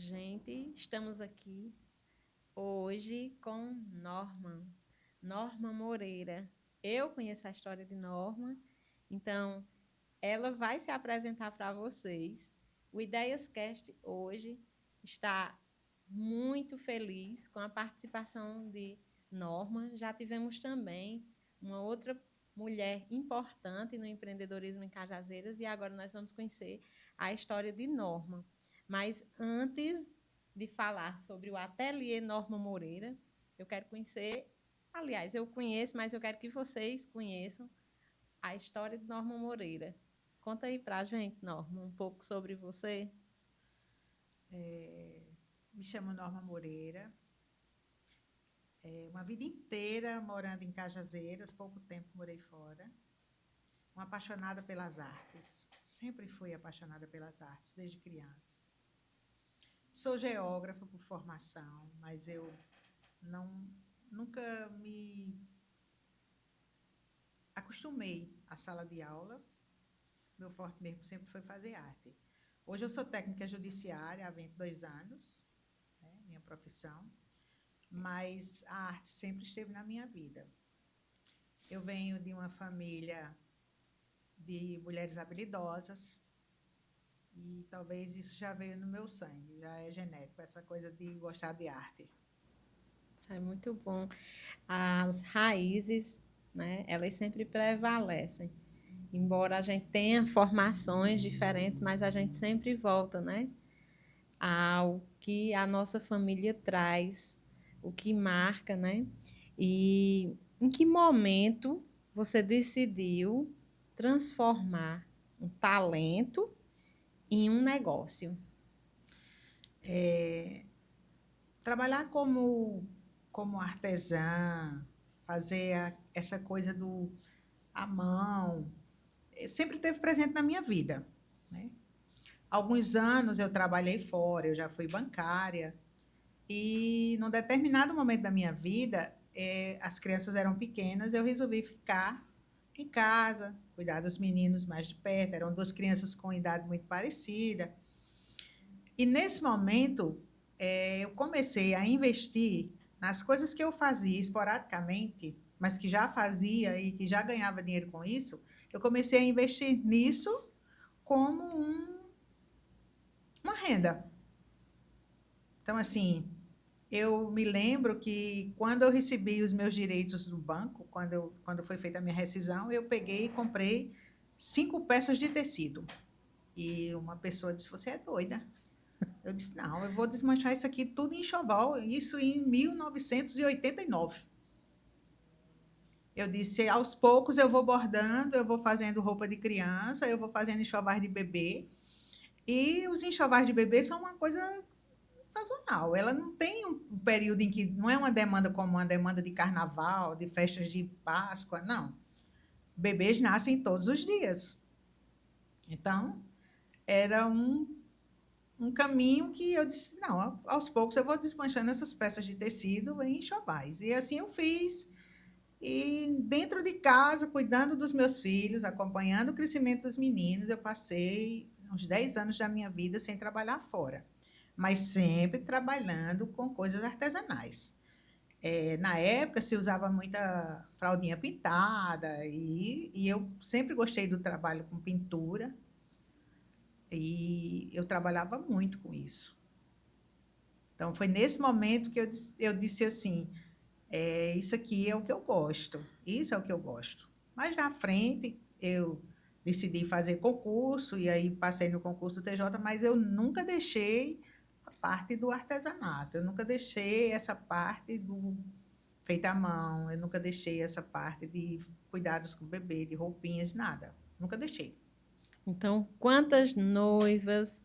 Gente, estamos aqui hoje com Norma Moreira. Eu conheço a história de Norma, então ela vai se apresentar para vocês. O Ideias Cast hoje está muito feliz com a participação de Norma. Já tivemos também uma outra mulher importante no empreendedorismo em Cajazeiras e agora nós vamos conhecer a história de Norma. Mas antes de falar sobre o Ateliê Norma Moreira, eu quero conhecer, aliás, eu conheço, mas eu quero que vocês conheçam a história de Norma Moreira. Conta aí para a gente, Norma, um pouco sobre você. Me chamo Norma Moreira. Uma vida inteira morando em Cajazeiras, pouco tempo morei fora. Uma apaixonada pelas artes. Sempre fui apaixonada pelas artes, desde criança. Sou geógrafa por formação, mas eu não nunca me acostumei à sala de aula. Meu forte mesmo sempre foi fazer arte. Hoje eu sou técnica judiciária há 22 anos, né, minha profissão, mas a arte sempre esteve na minha vida. Eu venho de uma família de mulheres habilidosas e talvez isso já veio no meu sangue, já é genético, essa coisa de gostar de arte. Isso é muito bom. As raízes, né, elas sempre prevalecem. Embora a gente tenha formações diferentes, mas a gente sempre volta, né, ao que a nossa família traz, o que marca, né? E em que momento você decidiu transformar um talento em um negócio? Trabalhar como artesã, fazer essa coisa do a mão, sempre teve presente na minha vida, né? Alguns anos eu trabalhei fora, eu já fui bancária, e num determinado momento da minha vida, as crianças eram pequenas, eu resolvi ficar em casa, cuidar dos meninos mais de perto, eram duas crianças com idade muito parecida. E nesse momento, eu comecei a investir nas coisas que eu fazia esporadicamente, mas que já fazia e que já ganhava dinheiro com isso, eu comecei a investir nisso como uma renda. Então, assim, eu me lembro que quando eu recebi os meus direitos do banco, quando foi feita a minha rescisão, eu peguei e comprei 5 peças de tecido. E uma pessoa disse: Você é doida? Eu disse: Não, eu vou desmanchar isso aqui tudo em enxoval, isso em 1989. Eu disse: Aos poucos eu vou bordando, eu vou fazendo roupa de criança, eu vou fazendo enxovais de bebê. E os enxovais de bebê são uma coisa sazonal. Ela não tem um período em que não é uma demanda como uma demanda de carnaval, de festas de Páscoa, não. Bebês nascem todos os dias. Então, era um caminho que eu disse, não, aos poucos eu vou desmanchando essas peças de tecido em enxovais. E assim eu fiz. E dentro de casa, cuidando dos meus filhos, acompanhando o crescimento dos meninos, eu passei uns 10 anos da minha vida sem trabalhar fora, mas sempre trabalhando com coisas artesanais. Na época se usava muita fraldinha pintada e eu sempre gostei do trabalho com pintura e eu trabalhava muito com isso. Então foi nesse momento que eu disse assim, isso aqui é o que eu gosto, isso é o que eu gosto. Mas na frente eu decidi fazer concurso e aí passei no concurso do TJ, mas eu nunca deixei a parte do artesanato, eu nunca deixei essa parte do feita à mão, eu nunca deixei essa parte de cuidados com o bebê, de roupinhas, nada. Nunca deixei. Então, quantas noivas,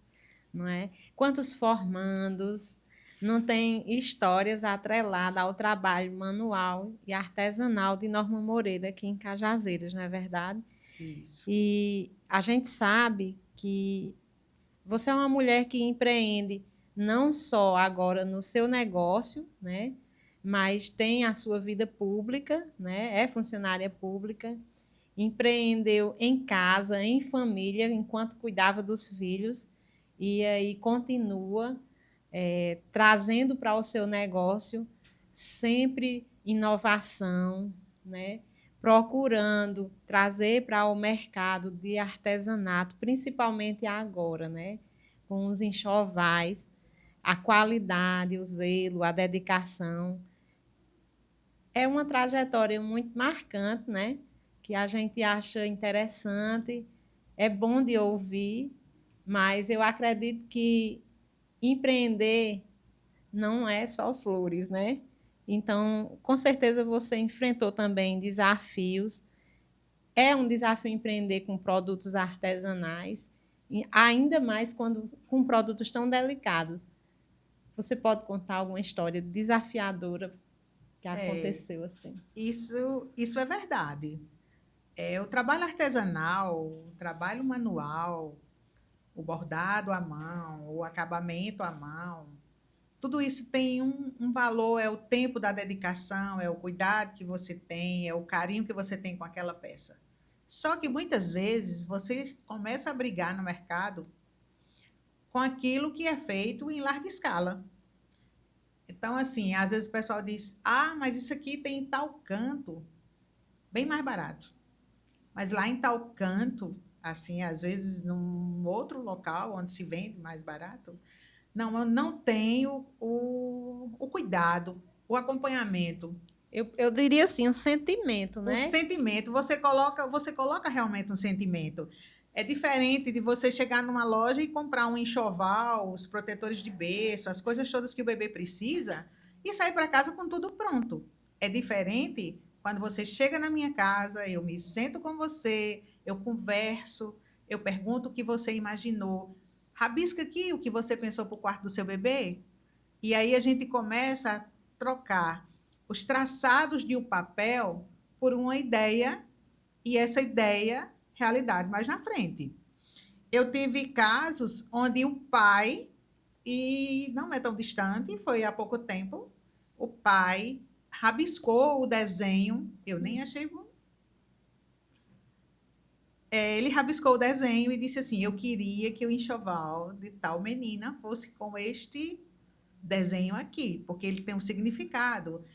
não é? Quantos formandos não tem histórias atreladas ao trabalho manual e artesanal de Norma Moreira aqui em Cajazeiras, não é verdade? Isso. E a gente sabe que você é uma mulher que empreende não só agora no seu negócio, né? Mas tem a sua vida pública, né? É funcionária pública, empreendeu em casa, em família, enquanto cuidava dos filhos, e aí continua. trazendo para o seu negócio sempre inovação, né? Procurando trazer para o mercado de artesanato, principalmente agora, né? Com os enxovais, a qualidade, o zelo, a dedicação. É uma trajetória muito marcante, né? Que a gente acha interessante, é bom de ouvir, mas eu acredito que empreender não é só flores, né? Então, com certeza você enfrentou também desafios. É um desafio empreender com produtos artesanais, e ainda mais quando com produtos tão delicados. Você pode contar alguma história desafiadora que É, aconteceu assim? isso é verdade. O trabalho artesanal, o trabalho manual, o bordado à mão, o acabamento à mão, tudo isso tem um valor, é o tempo da dedicação, é o cuidado que você tem, é o carinho que você tem com aquela peça. Só que muitas vezes você começa a brigar no mercado com aquilo que é feito em larga escala. Então, assim, às vezes o pessoal diz: ah, mas isso aqui tem em tal canto, bem mais barato. Mas lá em tal canto, assim, às vezes num outro local onde se vende mais barato, não, eu não tenho o cuidado, o acompanhamento, Eu diria assim, um sentimento, o né? sentimento. Você coloca realmente um sentimento. É diferente de você chegar numa loja e comprar um enxoval, os protetores de berço, as coisas todas que o bebê precisa, e sair para casa com tudo pronto. É diferente quando você chega na minha casa, eu me sento com você, eu converso, eu pergunto o que você imaginou. Rabisca aqui o que você pensou para o quarto do seu bebê. E aí a gente começa a trocar os traçados de um papel por uma ideia, e essa ideia, realidade mais na frente. Eu tive casos onde o pai, e não é tão distante, foi há pouco tempo, o pai rabiscou o desenho, eu nem achei bom. Ele rabiscou o desenho e disse assim: eu queria que o enxoval de tal menina fosse com este desenho aqui, porque ele tem um significado.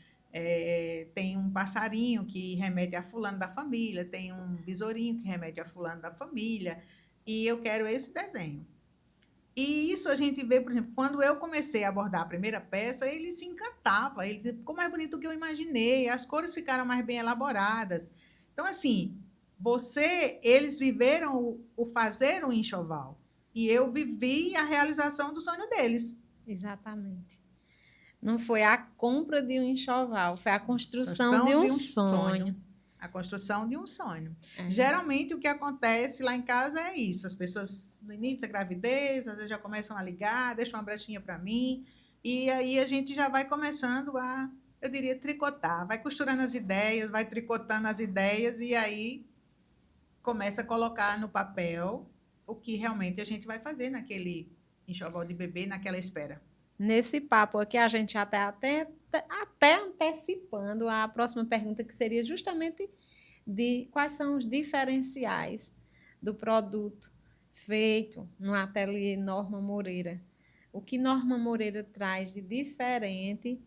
Tem um passarinho que remete a fulano da família, tem um besourinho que remete a fulano da família, e eu quero esse desenho. E isso a gente vê, por exemplo, quando eu comecei a abordar a primeira peça, ele se encantava, ele dizia, ficou mais bonito do que eu imaginei, as cores ficaram mais bem elaboradas. Então, assim, eles viveram o fazer um enxoval, e eu vivi a realização do sonho deles. Exatamente. Não foi a compra de um enxoval, foi a construção de Construção um de um sonho. sonho. A construção de um sonho. É. Geralmente, o que acontece lá em casa é isso. As pessoas, no início da gravidez, às vezes já começam a ligar, deixam uma brechinha para mim, e aí a gente já vai começando a, eu diria, tricotar. Vai costurando as ideias, vai tricotando as ideias, e aí começa a colocar no papel o que realmente a gente vai fazer naquele enxoval de bebê, naquela espera. Nesse papo aqui, a gente até antecipando a próxima pergunta, que seria justamente de quais são os diferenciais do produto feito no ateliê Norma Moreira. O que Norma Moreira traz de diferente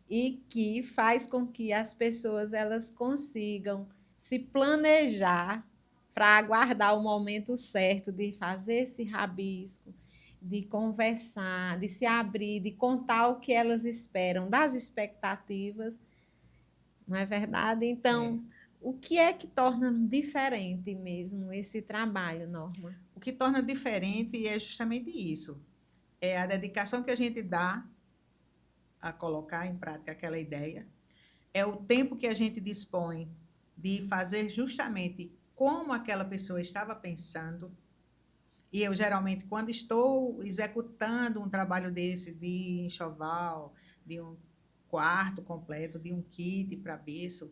e que faz com que as pessoas elas consigam se planejar para aguardar o momento certo de fazer esse rabisco, de conversar, de se abrir, de contar o que elas esperam, das expectativas, não é verdade? É. Então, o que é que torna diferente mesmo esse trabalho, Norma? O que torna diferente é justamente isso. É a dedicação que a gente dá a colocar em prática aquela ideia, é o tempo que a gente dispõe de fazer justamente como aquela pessoa estava pensando. E eu, geralmente, quando estou executando um trabalho desse de enxoval, de um quarto completo, de um kit para berço,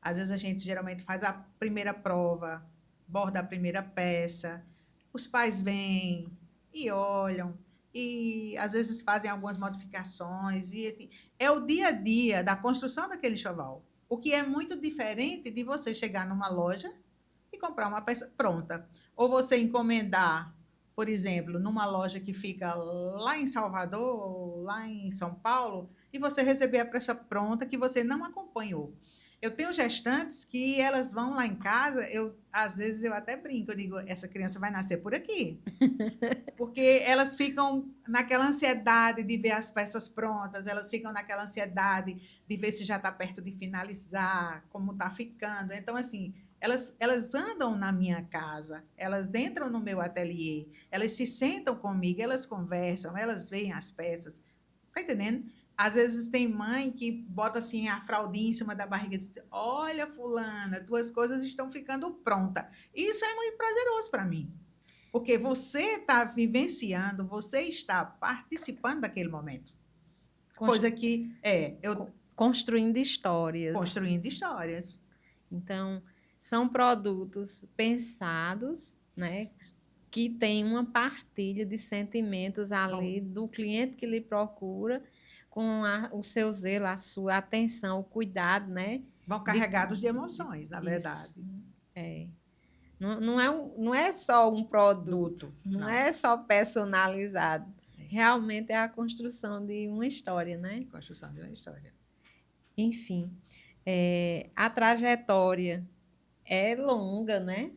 às vezes a gente geralmente faz a primeira prova, borda a primeira peça, os pais vêm e olham, e às vezes fazem algumas modificações, e assim, é o dia a dia da construção daquele enxoval. O que é muito diferente de você chegar numa loja e comprar uma peça pronta. Ou você encomendar por exemplo, numa loja que fica lá em Salvador, lá em São Paulo, e você receber a peça pronta que você não acompanhou. Eu tenho gestantes que elas vão lá em casa, às vezes eu até brinco, eu digo, essa criança vai nascer por aqui. Porque elas ficam naquela ansiedade de ver as peças prontas, elas ficam naquela ansiedade de ver se já está perto de finalizar, como está ficando. Então, assim, elas andam na minha casa, elas entram no meu ateliê, elas se sentam comigo, elas conversam, elas veem as peças. Está entendendo? Às vezes tem mãe que bota assim a fraldinha em cima da barriga e diz: Olha, fulana, tuas coisas estão ficando prontas. Isso é muito prazeroso para mim. Porque você está vivenciando, você está participando daquele momento. Cons- Coisa que eu Construindo histórias. construindo histórias. Então, são produtos pensados, né? Que tem uma partilha de sentimentos ali do cliente que lhe procura, com o seu zelo, a sua atenção, o cuidado, né? Vão carregados de emoções, na verdade. Isso, é. Não é só um produto, Duto, não não. é só personalizado. Realmente é a construção de uma história, né? Construção de uma história. Enfim, a trajetória é longa, né?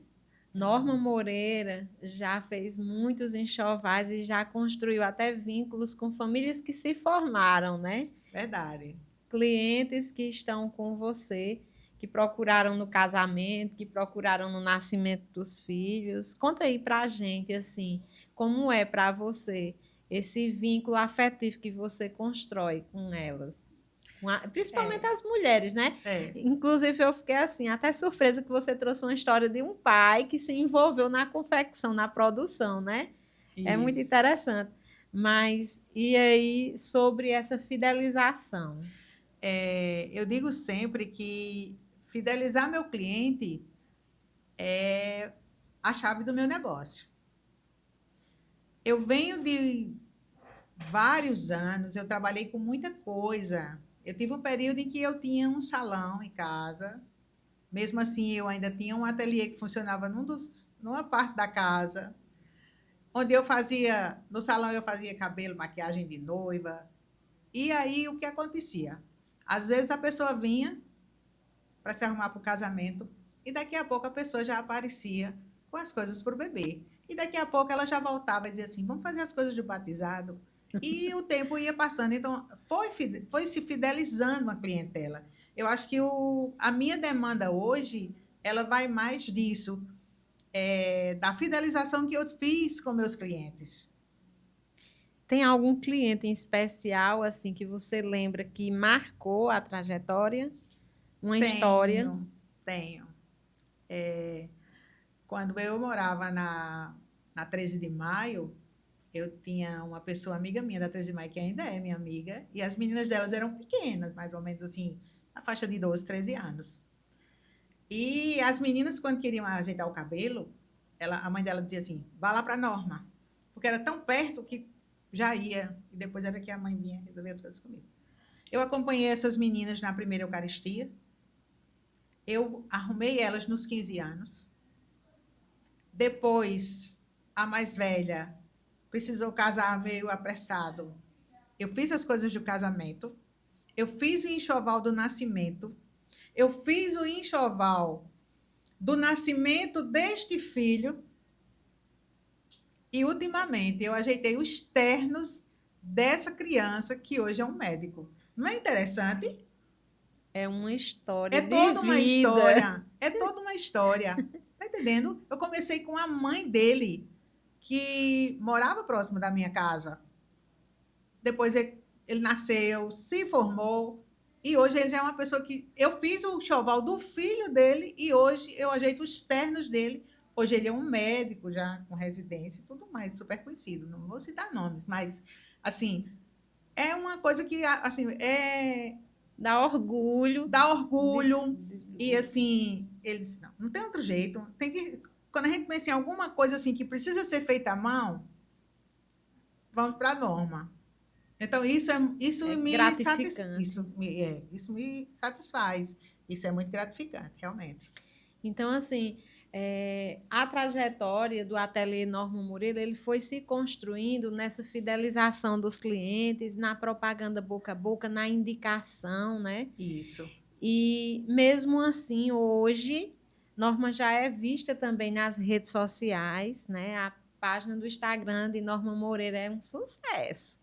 Norma Moreira já fez muitos enxovais e já construiu até vínculos com famílias que se formaram, né? Verdade. Clientes que estão com você, que procuraram no casamento, que procuraram no nascimento dos filhos. Conta aí pra gente, assim, como é para você esse vínculo afetivo que você constrói com elas. Principalmente as mulheres, né? Inclusive, eu fiquei assim, até surpresa que você trouxe uma história de um pai que se envolveu na confecção, na produção, né? Isso. É muito interessante. Mas, e aí, sobre essa fidelização? Eu digo sempre que fidelizar meu cliente é a chave do meu negócio. Eu venho de vários anos, eu trabalhei com muita coisa. Eu tive um período em que eu tinha um salão em casa. Mesmo assim, eu ainda tinha um ateliê que funcionava numa parte da casa, onde eu fazia, no salão eu fazia cabelo, maquiagem de noiva. E aí o que acontecia? Às vezes a pessoa vinha para se arrumar para o casamento e daqui a pouco a pessoa já aparecia com as coisas para o bebê. E daqui a pouco ela já voltava e dizia assim: vamos fazer as coisas de batizado. E o tempo ia passando. Então, foi se fidelizando a clientela. Eu acho que a minha demanda hoje, ela vai mais disso, da fidelização que eu fiz com meus clientes. Tem algum cliente em especial, assim, que você lembra que marcou a trajetória? Uma história? Tenho. Quando eu morava na 13 de maio, eu tinha uma pessoa amiga minha da 13 de maio, que ainda é minha amiga, e as meninas delas eram pequenas, mais ou menos assim, na faixa de 12, 13 anos. E as meninas, quando queriam ajeitar o cabelo, a mãe dela dizia assim: vá lá para a Norma, porque era tão perto que já ia, e depois era que a mãe vinha resolver as coisas comigo. Eu acompanhei essas meninas na primeira Eucaristia, eu arrumei elas nos 15 anos. Depois, a mais velha precisou casar meio apressado. Eu fiz as coisas do casamento, eu fiz o enxoval do nascimento, eu fiz o enxoval do nascimento deste filho e, ultimamente, eu ajeitei os ternos dessa criança que hoje é um médico. Não é interessante? É uma história É de toda uma vida. história. É toda uma história. Tá entendendo? Eu comecei com a mãe dele, que morava próximo da minha casa. Depois ele nasceu, se formou, e hoje ele já é uma pessoa que. Eu fiz o enxoval do filho dele e hoje eu ajeito os ternos dele. Hoje ele é um médico já com residência e tudo mais, super conhecido. Não vou citar nomes, mas assim, é uma coisa que assim, Dá orgulho. dá orgulho. E assim, ele disse: não tem outro jeito. Tem que. Quando a gente pensa em alguma coisa assim que precisa ser feita à mão, vamos para a Norma. Então, isso me satisfaz. Isso é muito gratificante, realmente. Então, assim, A trajetória do Ateliê Norma Moreira, ele foi se construindo nessa fidelização dos clientes, na propaganda boca a boca, na indicação, né? Isso. E mesmo assim, hoje, Norma já é vista também nas redes sociais, né? A página do Instagram de Norma Moreira é um sucesso.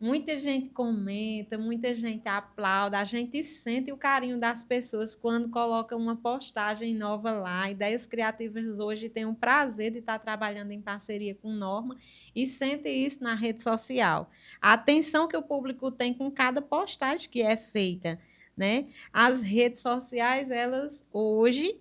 Muita gente comenta, muita gente aplaude, a gente sente o carinho das pessoas quando coloca uma postagem nova lá. Ideias Criativas hoje tem o prazer de estar trabalhando em parceria com Norma e sente isso na rede social. A atenção que o público tem com cada postagem que é feita, né? As redes sociais, elas hoje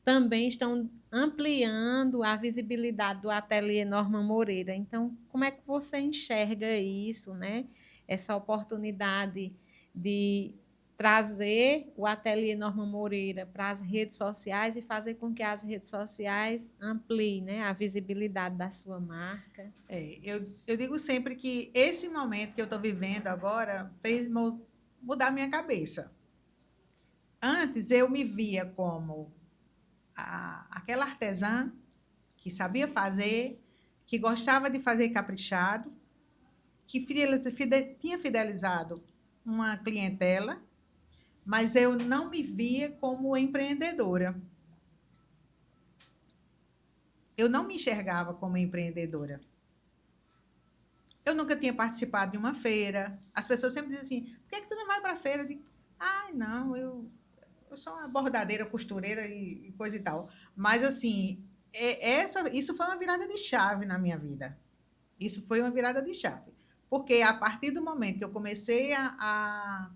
também estão ampliando a visibilidade do Ateliê Norma Moreira. Então, como é que você enxerga isso, né? Essa oportunidade de trazer o Ateliê Norma Moreira para as redes sociais e fazer com que as redes sociais ampliem, né, a visibilidade da sua marca. Eu digo sempre que esse momento que eu estou vivendo agora fez mudar minha cabeça. Antes eu me via como aquela artesã que sabia fazer, que gostava de fazer caprichado, que tinha fidelizado uma clientela, mas eu não me via como empreendedora. Eu não me enxergava como empreendedora. Eu nunca tinha participado de uma feira. As pessoas sempre dizem assim, por que tu não vai para a feira? Eu digo, não, eu sou uma bordadeira, costureira e coisa e tal. Mas, assim, isso foi uma virada de chave na minha vida. Isso foi uma virada de chave. Porque a partir do momento que eu comecei a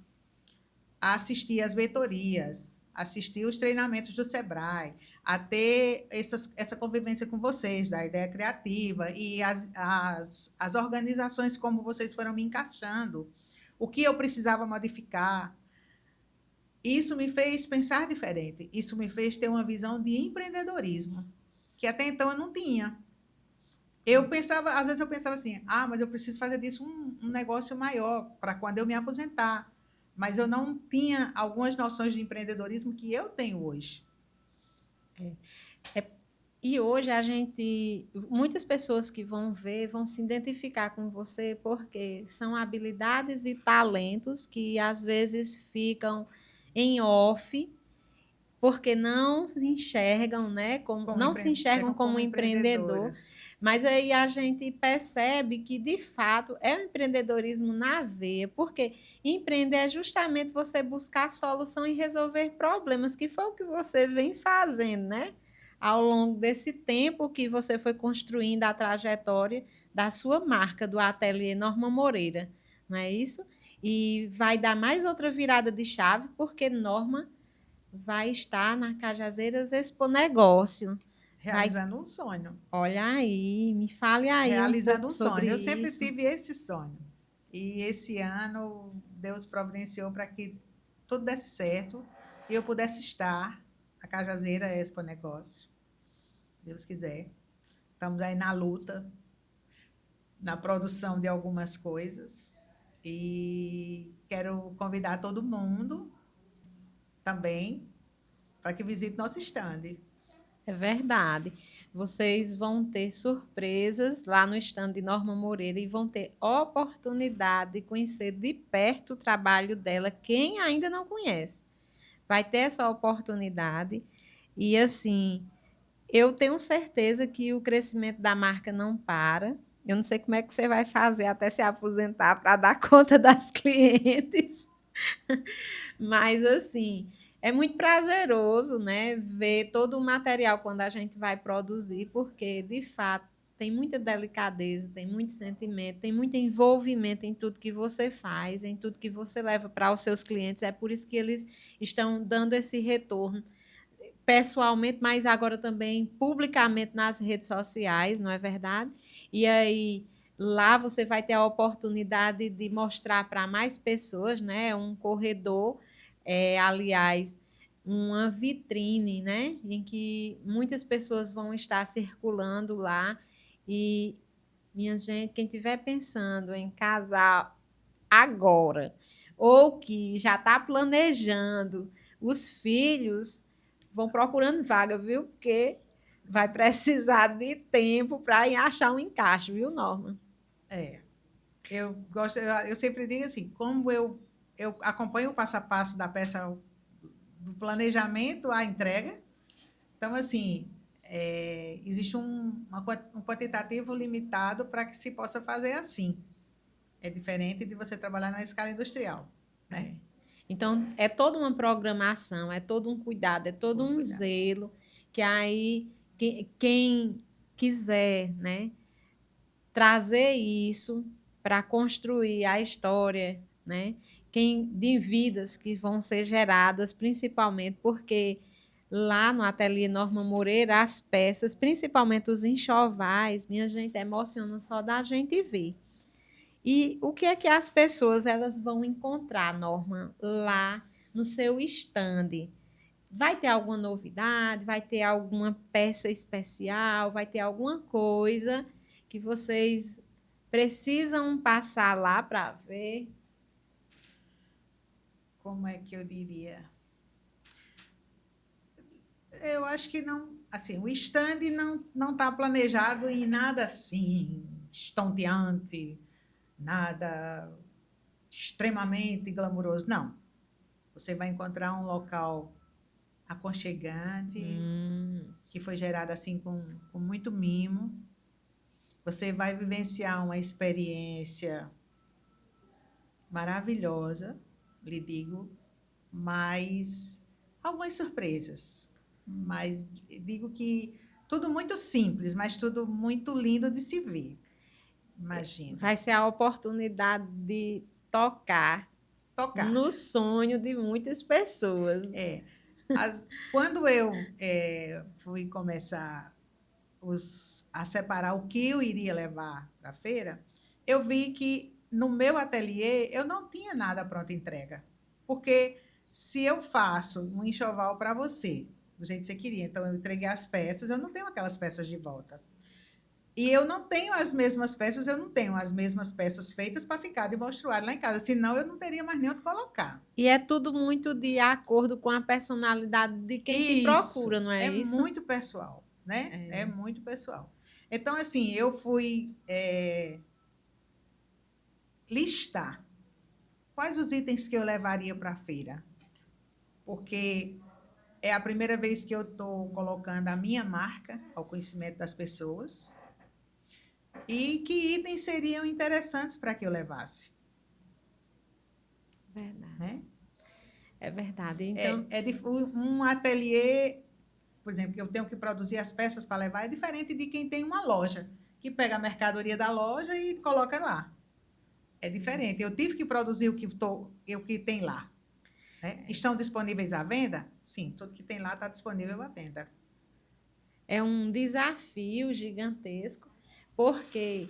assistir às mentorias, assistir os treinamentos do Sebrae, a ter essa convivência com vocês, da ideia criativa, e as organizações como vocês foram me encaixando, o que eu precisava modificar, isso me fez pensar diferente, isso me fez ter uma visão de empreendedorismo, que até então eu não tinha. Às vezes eu pensava assim, mas eu preciso fazer disso um negócio maior para quando eu me aposentar. Mas eu não tinha algumas noções de empreendedorismo que eu tenho hoje. E hoje muitas pessoas que vão ver, vão se identificar com você, porque são habilidades e talentos que às vezes ficam em off, porque não se enxergam, né? Não se enxergam como empreendedor. Mas aí a gente percebe que, de fato, é o empreendedorismo na veia, porque empreender é justamente você buscar solução e resolver problemas, que foi o que você vem fazendo, né? Ao longo desse tempo que você foi construindo a trajetória da sua marca, do Ateliê Norma Moreira, não é isso? E vai dar mais outra virada de chave, porque Norma vai estar na Cajazeiras Expo Negócio. Realizando um sonho. Olha aí, me fale aí realizando um pouco um sonho. sobre Eu sempre isso. tive esse sonho. E esse ano Deus providenciou para que tudo desse certo e eu pudesse estar na Cajazeira Expo Negócio. Deus quiser. Estamos aí na luta, na produção de algumas coisas. E quero convidar todo mundo também para que visite nosso stand. É verdade. Vocês vão ter surpresas lá no stand de Norma Moreira e vão ter oportunidade de conhecer de perto o trabalho dela, quem ainda não conhece. Vai ter essa oportunidade. E, assim, eu tenho certeza que o crescimento da marca não para. Eu não sei como é que você vai fazer até se aposentar para dar conta das clientes. Mas, assim, é muito prazeroso, né, ver todo o material quando a gente vai produzir, porque, de fato, tem muita delicadeza, tem muito sentimento, tem muito envolvimento em tudo que você faz, em tudo que você leva para os seus clientes. É por isso que eles estão dando esse retorno pessoalmente, mas agora também publicamente nas redes sociais, não é verdade? E aí lá você vai ter a oportunidade de mostrar para mais pessoas, né? Um corredor, aliás, uma vitrine, né? Em que muitas pessoas vão estar circulando lá. E, minha gente, quem estiver pensando em casar agora, ou que já está planejando os filhos, vão procurando vaga, viu? Porque vai precisar de tempo para achar um encaixe, viu, Norma? Eu sempre digo assim, como eu acompanho o passo a passo da peça, do planejamento à entrega. Então, assim, existe um quantitativo limitado para que se possa fazer assim. É diferente de você trabalhar na escala industrial, né? Então, é toda uma programação, é todo um cuidado, é todo um zelo, que aí quem quiser, né, trazer isso para construir a história, né, de vidas que vão ser geradas, principalmente porque lá no ateliê Norma Moreira, as peças, principalmente os enxovais, minha gente, emociona só da gente ver. E o que é que as pessoas elas vão encontrar, Norma, lá no seu estande? Vai ter alguma novidade? Vai ter alguma peça especial? Vai ter alguma coisa que vocês precisam passar lá para ver? Como é que eu diria? Eu acho que não, assim, o stand não está planejado em nada assim, estonteante, nada extremamente glamuroso. Não. Você vai encontrar um local aconchegante, que foi gerado assim com muito mimo. Você vai vivenciar uma experiência maravilhosa, lhe digo, mas algumas surpresas. Mas digo que tudo muito simples, mas tudo muito lindo de se ver. Imagina. Vai ser a oportunidade de tocar Tocar. no sonho de muitas pessoas. Quando eu fui começar a separar o que eu iria levar para a feira, eu vi que no meu ateliê eu não tinha nada pronta entrega. Porque se eu faço um enxoval para você, do jeito que você queria, então eu entreguei as peças, eu não tenho aquelas peças de volta. E eu não tenho as mesmas peças, eu não tenho as mesmas peças feitas para ficar de mostruário lá em casa, senão eu não teria mais nem onde colocar. E é tudo muito de acordo com a personalidade de quem te procura, Isso, não é é isso? muito pessoal, né? É muito pessoal. Então, assim, eu fui listar quais os itens que eu levaria para a feira, porque é a primeira vez que eu estou colocando a minha marca ao conhecimento das pessoas e que itens seriam interessantes para que eu levasse. Verdade. Né? É verdade. Então, Um ateliê, por exemplo, que eu tenho que produzir as peças para levar, é diferente de quem tem uma loja, que pega a mercadoria da loja e coloca lá. É diferente. Eu tive que produzir o que tem lá. Né? Estão disponíveis à venda? Sim, tudo que tem lá está disponível à venda. é um desafio gigantesco, porque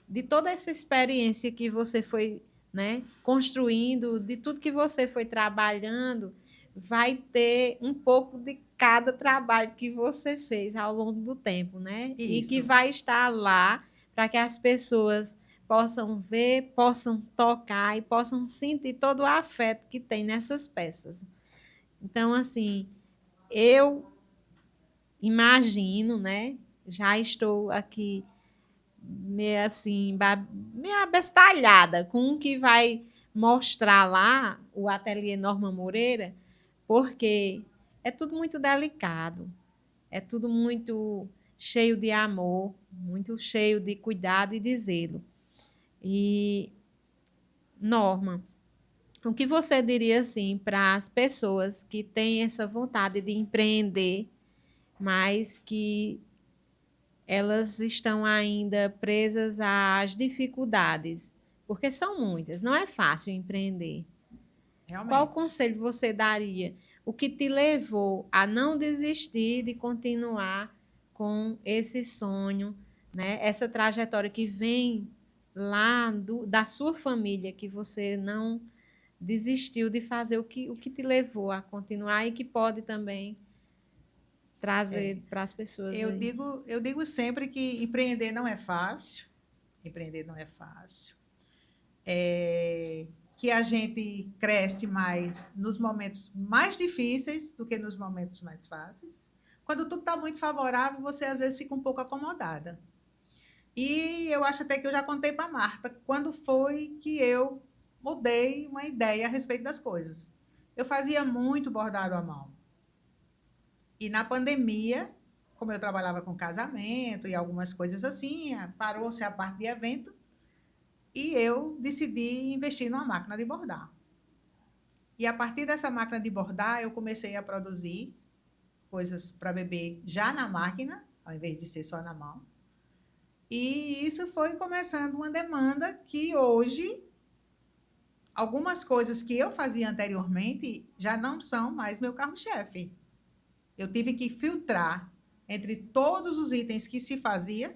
de toda essa experiência que você foi, né, construindo, de tudo que você foi trabalhando, vai ter um pouco de cada trabalho que você fez ao longo do tempo, né? E que Isso. vai estar lá para que as pessoas possam ver, possam tocar e possam sentir todo o afeto que tem nessas peças. Então, assim, eu imagino, né? Já estou aqui meio assim, meio abestalhada com o que vai mostrar lá o ateliê Norma Moreira, porque é tudo muito delicado, é tudo muito cheio de amor, muito cheio de cuidado e de zelo. E, Norma, o que você diria assim para as pessoas que têm essa vontade de empreender, mas que elas estão ainda presas às dificuldades, porque são muitas, não é fácil empreender. Qual Realmente. conselho você daria? O que te levou a não desistir de continuar com esse sonho, né? Essa trajetória que vem lá da sua família, que você não desistiu de fazer, o que te levou a continuar e que pode também trazer para as pessoas aí. Eu digo sempre que empreender não é fácil. Empreender não é fácil. Que a gente cresce mais nos momentos mais difíceis do que nos momentos mais fáceis. quando tudo está muito favorável, você às vezes fica um pouco acomodada. E eu acho até que eu já contei para a Marta quando foi que eu mudei uma ideia a respeito das coisas. Eu fazia muito bordado à mão. E na pandemia, como eu trabalhava com casamento e algumas coisas assim, parou-se a parte de evento e eu decidi investir numa máquina de bordar. E a partir dessa máquina de bordar, eu comecei a produzir coisas para bebê já na máquina, ao invés de ser só na mão. E isso foi começando uma demanda que hoje, algumas coisas que eu fazia anteriormente já não são mais meu carro-chefe. Eu tive que filtrar entre todos os itens que se fazia,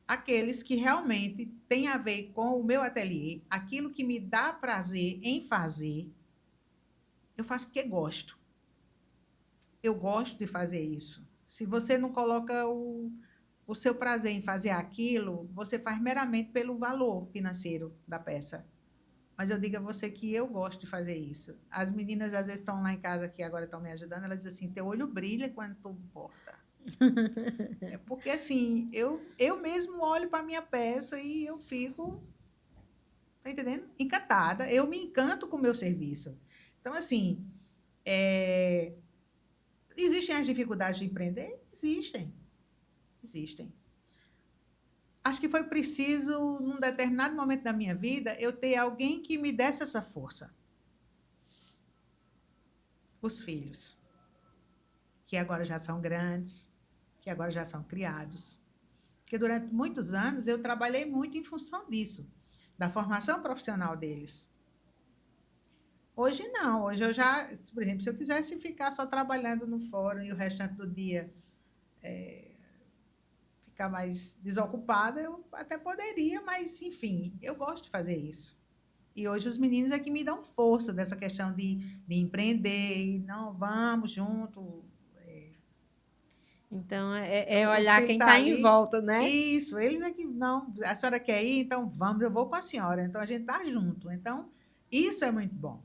aqueles que realmente têm a ver com o meu ateliê, aquilo que me dá prazer em fazer. Eu faço porque gosto. Eu gosto de fazer isso. Se você não coloca o seu prazer em fazer aquilo, você faz meramente pelo valor financeiro da peça. Mas eu digo a você que eu gosto de fazer isso. As meninas, às vezes, estão lá em casa, que agora estão me ajudando, elas dizem assim, teu olho brilha quando tu borda. É porque, assim, eu mesmo olho para a minha peça e eu fico, tá entendendo? Encantada. Eu me encanto com o meu serviço. Então, assim, existem as dificuldades de empreender? Existem. Existem. Acho que foi preciso, num determinado momento da minha vida, eu ter alguém que me desse essa força. Os filhos, que agora já são grandes, que agora já são criados. Porque durante muitos anos eu trabalhei muito em função disso, da formação profissional deles. Hoje não, hoje eu já, por exemplo, se eu quisesse ficar só trabalhando no fórum e o restante do dia ficar mais desocupada, eu até poderia, mas enfim, eu gosto de fazer isso. E hoje os meninos é que me dão força dessa questão de empreender, e não, vamos junto. Então, é O olhar filho quem está está em ali. volta, né? Isso, eles é que não, a senhora quer ir, então vamos, eu vou com a senhora. Então a gente está junto. Então, isso é muito bom.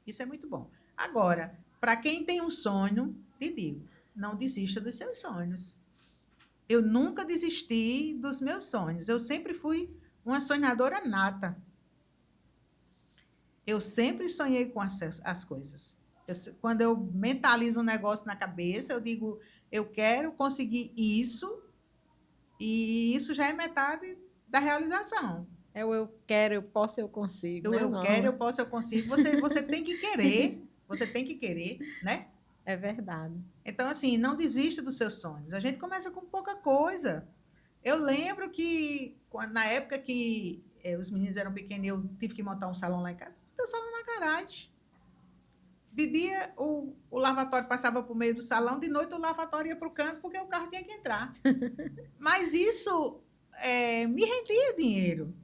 Isso é muito bom. Agora, para quem tem um sonho, te digo, não desista dos seus sonhos. Eu nunca desisti dos meus sonhos. Eu sempre fui uma sonhadora nata. Eu sempre sonhei com as coisas. Quando eu mentalizo um negócio na cabeça, eu digo, eu quero conseguir isso, e isso já é metade da realização. É o eu quero, eu posso, eu consigo, né, Eu quero, eu Norma? posso, eu consigo. Você tem que querer, você tem que querer, né? É verdade. Então, assim, não desista dos seus sonhos. A gente começa com pouca coisa. Eu lembro que, na época que os meninos eram pequenos, eu tive que montar um salão lá em casa. Eu salão na garagem. De dia, o lavatório passava por meio do salão, de noite, o lavatório ia para o canto, porque o carro tinha que entrar. Mas isso me rendia dinheiro.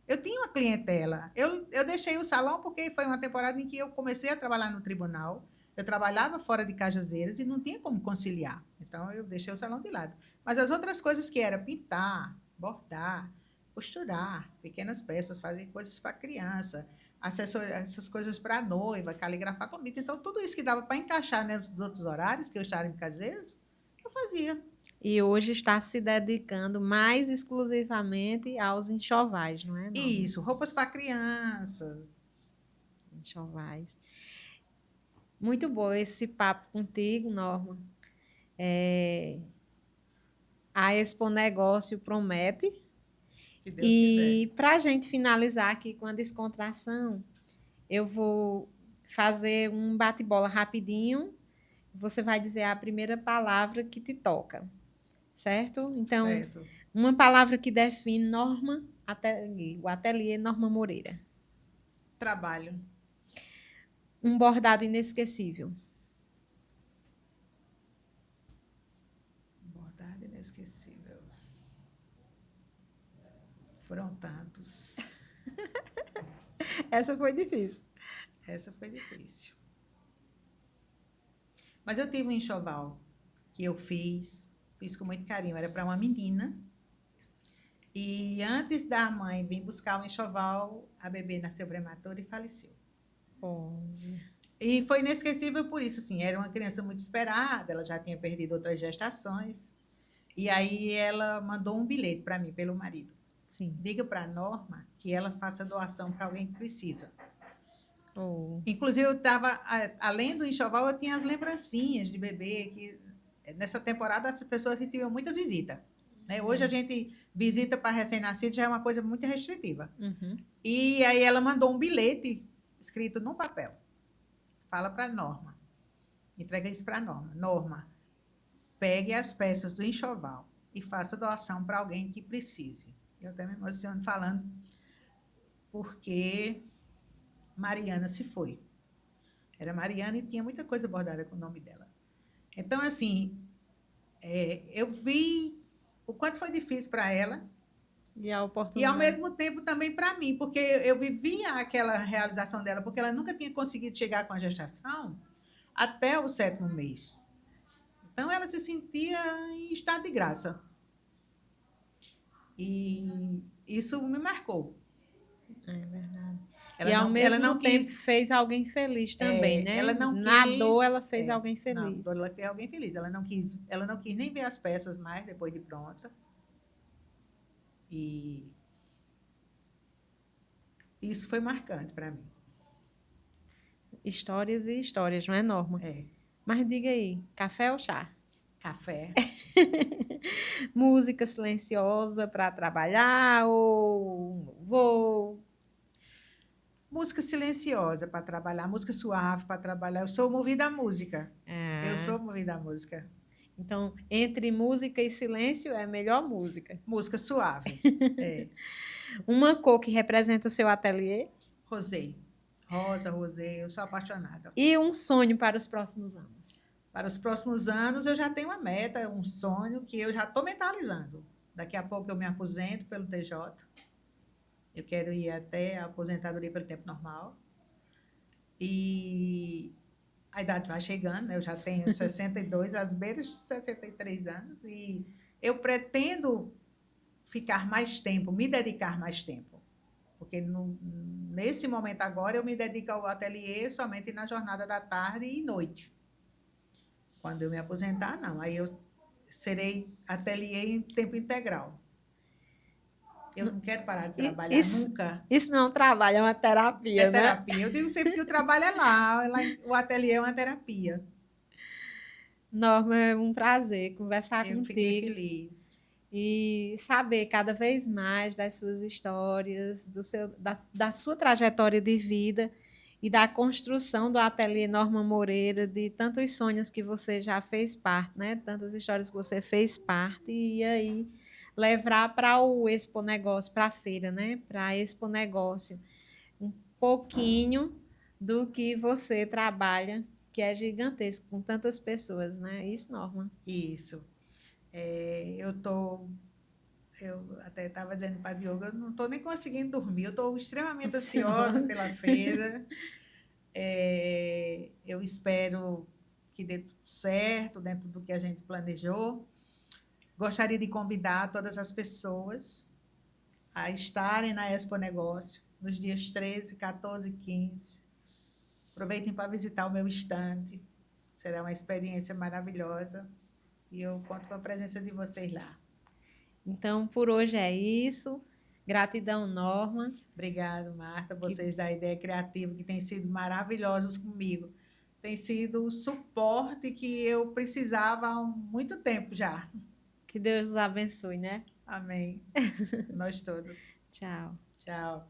Eu tinha uma clientela. Eu deixei o salão porque foi uma temporada em que eu comecei a trabalhar no tribunal. Eu trabalhava fora de Cajazeiras e não tinha como conciliar. Então, eu deixei o salão de lado. Mas as outras coisas que era pintar, bordar, costurar, pequenas peças, fazer coisas para criança, essas coisas para a noiva, caligrafar comida. Então, tudo isso que dava para encaixar nos outros horários que eu estava em Cajazeiras, eu fazia. E hoje está se dedicando mais exclusivamente aos enxovais, não é, Norma? Isso, roupas para criança. Enxovais. Muito bom esse papo contigo, Norma. A Expo Negócio promete. Se Deus quiser. E para a gente finalizar aqui com a descontração, eu vou fazer um bate-bola rapidinho. Você vai dizer a primeira palavra que te toca, certo? Então, Certo. uma palavra que define Norma Ateliê, o ateliê Norma Moreira. Trabalho. Um bordado inesquecível. Bordado inesquecível. Foram tantos. Essa foi difícil. Essa foi difícil. Mas eu tive um enxoval que eu fiz com muito carinho. Era para uma menina. E antes da mãe vir buscar o enxoval, a bebê nasceu prematura e faleceu. Oh. E foi inesquecível por isso, assim, era uma criança muito esperada, ela já tinha perdido outras gestações. E aí ela mandou um bilhete para mim, pelo marido. Sim. Diga para a Norma que ela faça doação para alguém que precisa. Oh. Inclusive, eu estava, além do enxoval, eu tinha as lembrancinhas de bebê, que nessa temporada as pessoas recebiam muita visita. Né? Hoje a gente visita para recém-nascido já é uma coisa muito restritiva. Uhum. E aí ela mandou um bilhete escrito num papel. Fala para a Norma. Entrega isso para a Norma. Norma, pegue as peças do enxoval e faça doação para alguém que precise. Eu até me emociono falando, porque Mariana se foi. Era Mariana e tinha muita coisa bordada com o nome dela. Então, assim, eu vi o quanto foi difícil para ela E a e, ao oportunidade. mesmo tempo, também para mim, porque eu vivia aquela realização dela, porque ela nunca tinha conseguido chegar com a gestação até o 7º mês. Então, ela se sentia em estado de graça. E isso me marcou. É verdade. Ela E ao ela mesmo não tempo quis, fez alguém feliz também, né? ela não Na dor ela quis, fez alguém não, feliz. ela fez alguém feliz. Ela não quis nem ver as peças mais depois de pronta. E isso foi marcante para mim. Histórias e histórias, não é, Norma? É, Mas diga aí, café ou chá? café. Música silenciosa para trabalhar ou vou... Música silenciosa para trabalhar, música suave para trabalhar. Eu sou movida à música. Eu sou movida à música. Então, entre música e silêncio é a melhor música. Música suave. É. Uma cor que representa o seu ateliê Rosé. Rosa, rosé, eu sou apaixonada. e um sonho para os próximos anos. Para os próximos anos, eu já tenho uma meta, um sonho que eu já estou mentalizando. Daqui a pouco eu me aposento pelo TJ. Eu quero ir até a aposentadoria pelo tempo normal. E a idade vai chegando, né? Eu já tenho 62, às beiras de 63 anos, e eu pretendo ficar mais tempo, me dedicar mais tempo. Porque nesse momento agora eu me dedico ao ateliê somente na jornada da tarde e noite. Quando eu me aposentar, não. Aí eu serei ateliê em tempo integral. Eu não quero parar de trabalhar nunca. Isso não é um trabalho, é uma terapia, É né? terapia. Eu digo sempre que o trabalho é lá o ateliê é uma terapia. Norma, é um prazer conversar Eu fiquei contigo feliz. e saber cada vez mais das suas histórias, da sua trajetória de vida e da construção do ateliê Norma Moreira, de tantos sonhos que você já fez parte, né? Tantas histórias que você fez parte, e aí levar para o Expo Negócio, para a feira, né? Para a Expo Negócio, um pouquinho do que você trabalha, que é gigantesco, com tantas pessoas, né? Isso, Norma. Isso. Eu até estava dizendo para a Diogo, eu não estou nem conseguindo dormir, eu estou extremamente ansiosa pela feira. Eu espero que dê tudo certo dentro do que a gente planejou. Gostaria de convidar todas as pessoas a estarem na Expo Negócio nos dias 13, 14 e 15. Aproveitem para visitar o meu estande. Será uma experiência maravilhosa e eu conto com a presença de vocês lá. Então, por hoje é isso. Gratidão, Norma. Obrigada, Marta, vocês da Ideia Criativa, que têm sido maravilhosos comigo. Tem sido o suporte que eu precisava há muito tempo já. Que Deus os abençoe, né? Amém. Nós todos. Tchau. Tchau.